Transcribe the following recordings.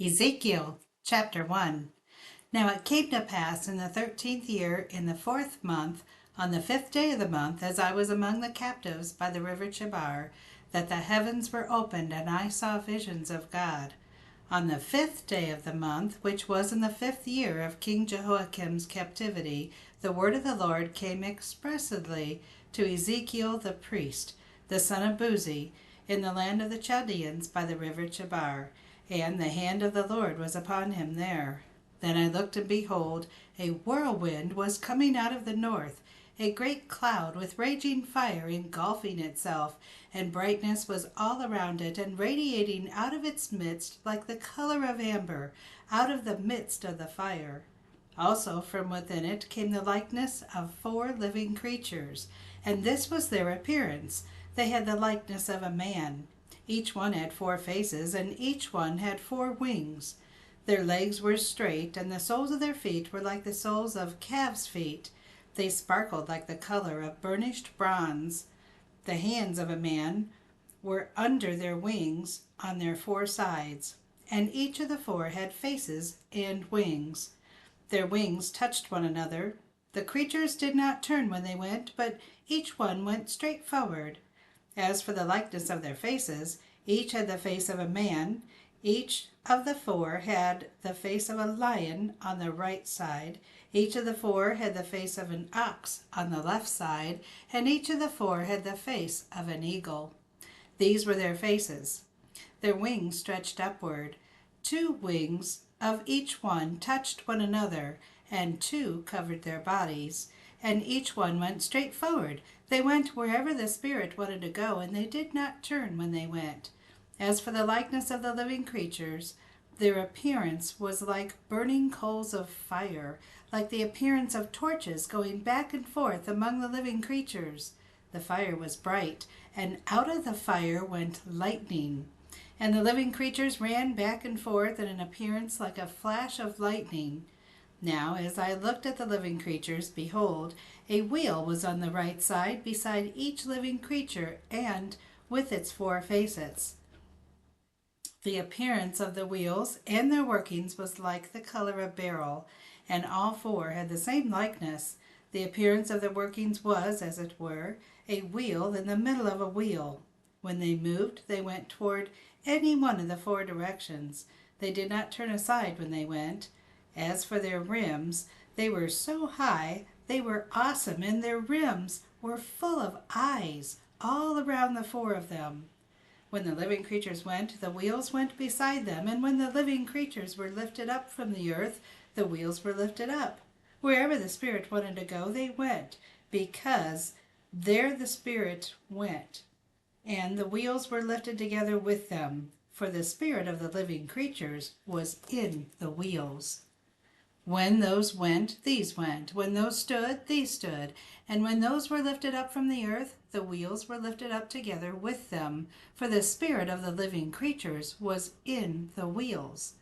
Ezekiel chapter 1. Now it came to pass in the 13th year, in the 4th month, on the 5th day of the month, as I was among the captives by the river Chebar, that the heavens were opened, and I saw visions of God. On the 5th day of the month, which was in the 5th year of King Jehoiakim's captivity, the word of the Lord came expressly to Ezekiel the priest, the son of Buzi, in the land of the Chaldeans by the river Chebar, and the hand of the Lord was upon him there. Then I looked, and behold, a whirlwind was coming out of the north, a great cloud with raging fire engulfing itself, and brightness was all around it, and radiating out of its midst like the color of amber, out of the midst of the fire. Also from within it came the likeness of 4 living creatures, and this was their appearance. They had the likeness of a man. Each one had 4 faces, and each one had 4 wings. Their legs were straight, and the soles of their feet were like the soles of calves' feet. They sparkled like the color of burnished bronze. The hands of a man were under their wings on their 4 sides, and each of the 4 had faces and wings. Their wings touched one another. The creatures did not turn when they went, but each one went straight forward. As for the likeness of their faces, each had the face of a man. Each of the 4 had the face of a lion on the right side. Each of the 4 had the face of an ox on the left side, and each of the 4 had the face of an eagle. These were their faces. Their wings stretched upward. 2 wings of each one touched one another, and 2 covered their bodies, and each one went straight forward. They went wherever the Spirit wanted to go, and they did not turn when they went. As for the likeness of the living creatures, their appearance was like burning coals of fire, like the appearance of torches going back and forth among the living creatures. The fire was bright, and out of the fire went lightning. And the living creatures ran back and forth in an appearance like a flash of lightning. Now, as I looked at the living creatures, behold, a wheel was on the right side beside each living creature, and with its 4 faces. The appearance of the wheels and their workings was like the color of beryl, and all 4 had the same likeness. The appearance of the workings was, as it were, a wheel in the middle of a wheel. When they moved, they went toward any one of the 4 directions. They did not turn aside when they went. As for their rims, they were so high, they were awesome, and their rims were full of eyes all around the 4 of them. When the living creatures went, the wheels went beside them, and when the living creatures were lifted up from the earth, the wheels were lifted up. Wherever the Spirit wanted to go, they went, because there the Spirit went, and the wheels were lifted together with them, for the spirit of the living creatures was in the wheels. When those went, these went. When those stood, these stood. And when those were lifted up from the earth, the wheels were lifted up together with them, for the spirit of the living creatures was in the wheels.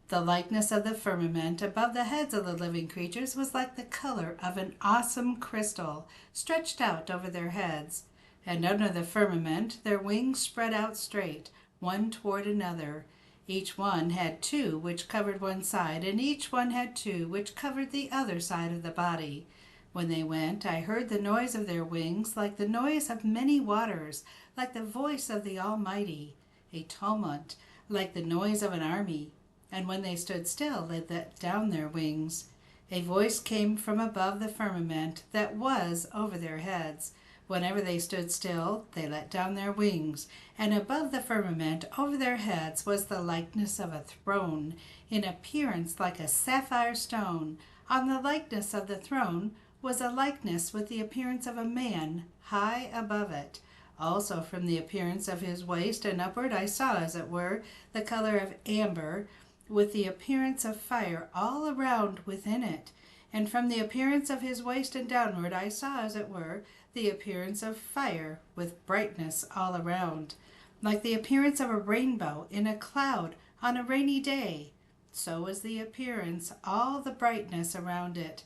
The likeness of the firmament above the heads of the living creatures was like the color of an awesome crystal, stretched out over their heads. And under the firmament their wings spread out straight, one toward another. Each one had 2 which covered one side, and each one had 2 which covered the other side of the body. When they went, I heard the noise of their wings like the noise of many waters, like the voice of the Almighty, a tumult, like the noise of an army. And when they stood still, they let down their wings. A voice came from above the firmament that was over their heads. Whenever they stood still, they let down their wings, and above the firmament over their heads was the likeness of a throne, in appearance like a sapphire stone. On the likeness of the throne was a likeness with the appearance of a man high above it. Also from the appearance of his waist and upward I saw, as it were, the color of amber, with the appearance of fire all around within it. And from the appearance of his waist and downward I saw, as it were, the appearance of fire with brightness all around, like the appearance of a rainbow in a cloud on a rainy day. So was the appearance, all the brightness around it.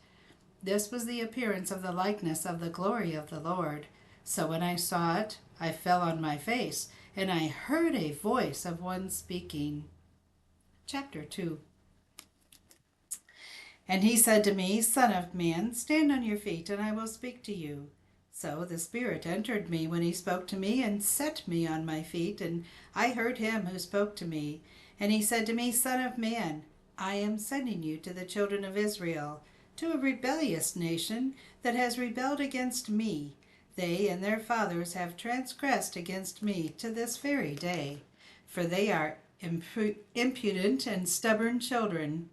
This was the appearance of the likeness of the glory of the Lord. So when I saw it, I fell on my face, and I heard a voice of one speaking. Chapter 2. And he said to me, Son of man, stand on your feet, and I will speak to you. So the Spirit entered me when he spoke to me, and set me on my feet, and I heard him who spoke to me. And he said to me, Son of man, I am sending you to the children of Israel, to a rebellious nation that has rebelled against me. They and their fathers have transgressed against me to this very day, for they are impudent and stubborn children.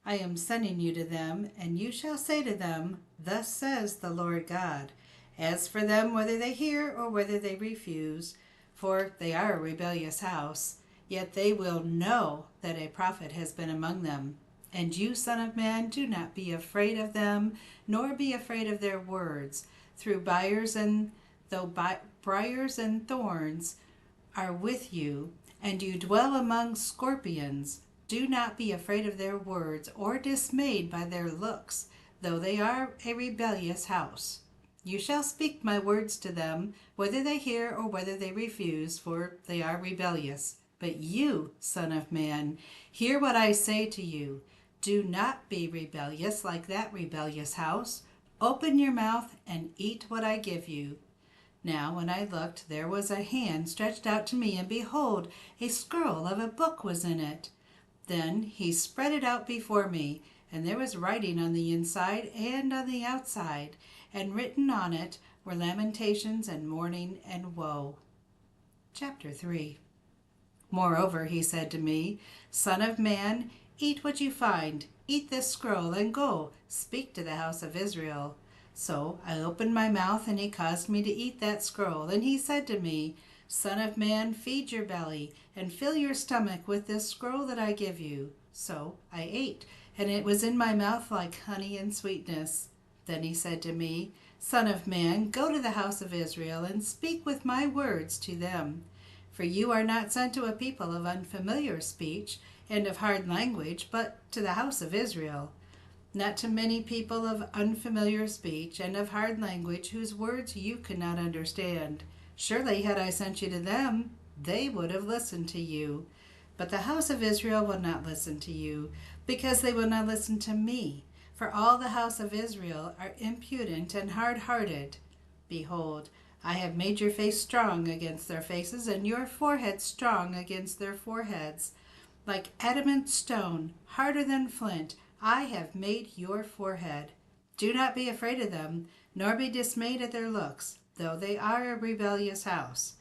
I am sending you to them, and you shall say to them, Thus says the Lord God. As for them, whether they hear or whether they refuse, for they are a rebellious house, yet they will know that a prophet has been among them. And you, Son of man, do not be afraid of them, nor be afraid of their words. Though briars and thorns are with you, and you dwell among scorpions, do not be afraid of their words, or dismayed by their looks, though they are a rebellious house. You shall speak my words to them, whether they hear or whether they refuse, for they are rebellious. But you, Son of man, hear what I say to you. Do not be rebellious like that rebellious house. Open your mouth and eat what I give you. Now when I looked, there was a hand stretched out to me, and behold, a scroll of a book was in it. Then he spread it out before me, and there was writing on the inside and on the outside, and written on it were lamentations and mourning and woe. Chapter 3. Moreover he said to me, Son of man, eat what you find, eat this scroll, and go, speak to the house of Israel. So I opened my mouth, and he caused me to eat that scroll. And he said to me, Son of man, feed your belly, and fill your stomach with this scroll that I give you. So I ate, and it was in my mouth like honey and sweetness. Then he said to me, Son of man, go to the house of Israel, and speak with my words to them. For you are not sent to a people of unfamiliar speech and of hard language, but to the house of Israel. Not to many people of unfamiliar speech and of hard language, whose words you could not understand. Surely had I sent you to them, they would have listened to you. But the house of Israel will not listen to you, because they will not listen to me. For all the house of Israel are impudent and hard-hearted. Behold, I have made your face strong against their faces, and your forehead strong against their foreheads. Like adamant stone, harder than flint, I have made your forehead. Do not be afraid of them, nor be dismayed at their looks, though they are a rebellious house.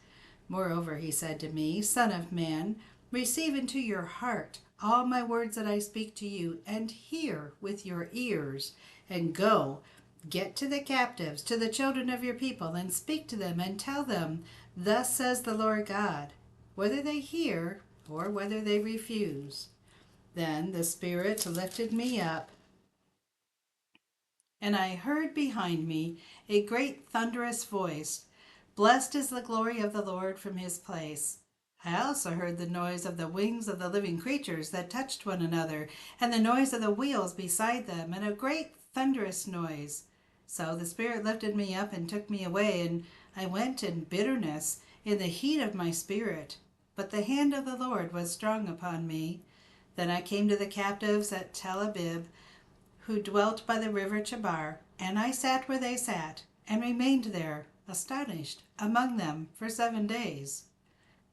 Moreover he said to me, Son of man, receive into your heart all my words that I speak to you, and hear with your ears, and go, get to the captives, to the children of your people, and speak to them, and tell them, Thus says the Lord God, whether they hear or whether they refuse. Then the Spirit lifted me up, and I heard behind me a great thunderous voice, Blessed is the glory of the Lord from his place. I also heard the noise of the wings of the living creatures that touched one another, and the noise of the wheels beside them, and a great thunderous noise. So the Spirit lifted me up and took me away, and I went in bitterness, in the heat of my spirit. But the hand of the Lord was strong upon me. Then I came to the captives at Tel Abib, who dwelt by the river Chebar, and I sat where they sat, and remained there, astonished, among them for 7 days.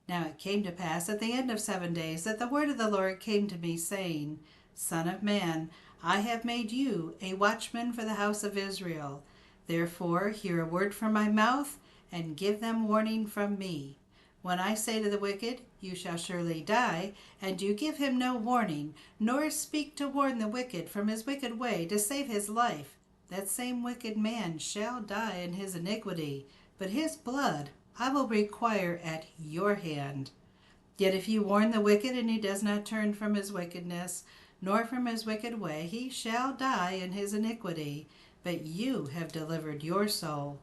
Now it came to pass at the end of 7 days that the word of the Lord came to me, saying, Son of man, I have made you a watchman for the house of Israel. Therefore hear a word from my mouth, and give them warning from me. When I say to the wicked, You shall surely die, and you give him no warning, nor speak to warn the wicked from his wicked way to save his life, that same wicked man shall die in his iniquity, but his blood I will require at your hand. Yet if you warn the wicked, and he does not turn from his wickedness, nor from his wicked way, he shall die in his iniquity, but you have delivered your soul.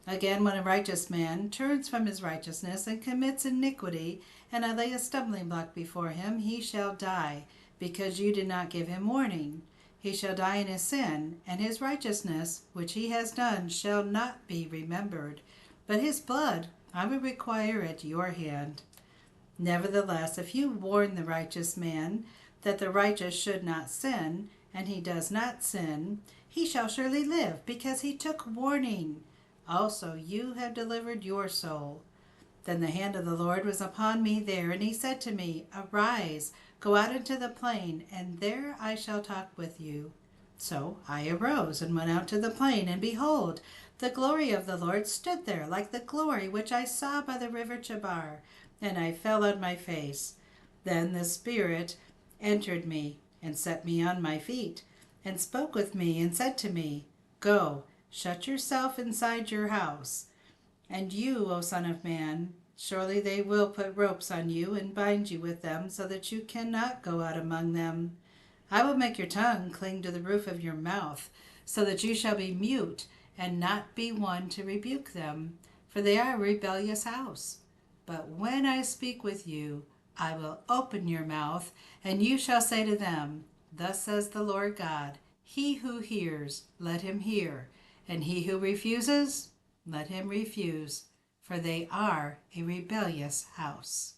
Again, when a righteous man turns from his righteousness and commits iniquity, and I lay a stumbling block before him, he shall die, because you did not give him warning. He shall die in his sin, and his righteousness, which he has done, shall not be remembered. But his blood I will require at your hand. Nevertheless, if you warn the righteous man that the righteous should not sin, and he does not sin, he shall surely live, because he took warning. Also, you have delivered your soul. Then the hand of the Lord was upon me there, and he said to me, Arise, go out into the plain, and there I shall talk with you. So I arose and went out to the plain, and behold, the glory of the Lord stood there, like the glory which I saw by the river Chebar, and I fell on my face. Then the Spirit entered me, and set me on my feet, and spoke with me, and said to me, Go, shut yourself inside your house. And you, O Son of Man, surely they will put ropes on you and bind you with them, so that you cannot go out among them. I will make your tongue cling to the roof of your mouth, so that you shall be mute and not be one to rebuke them, for they are a rebellious house. But when I speak with you, I will open your mouth, and you shall say to them, Thus says the Lord God, He who hears, let him hear, and he who refuses, let him refuse, for they are a rebellious house.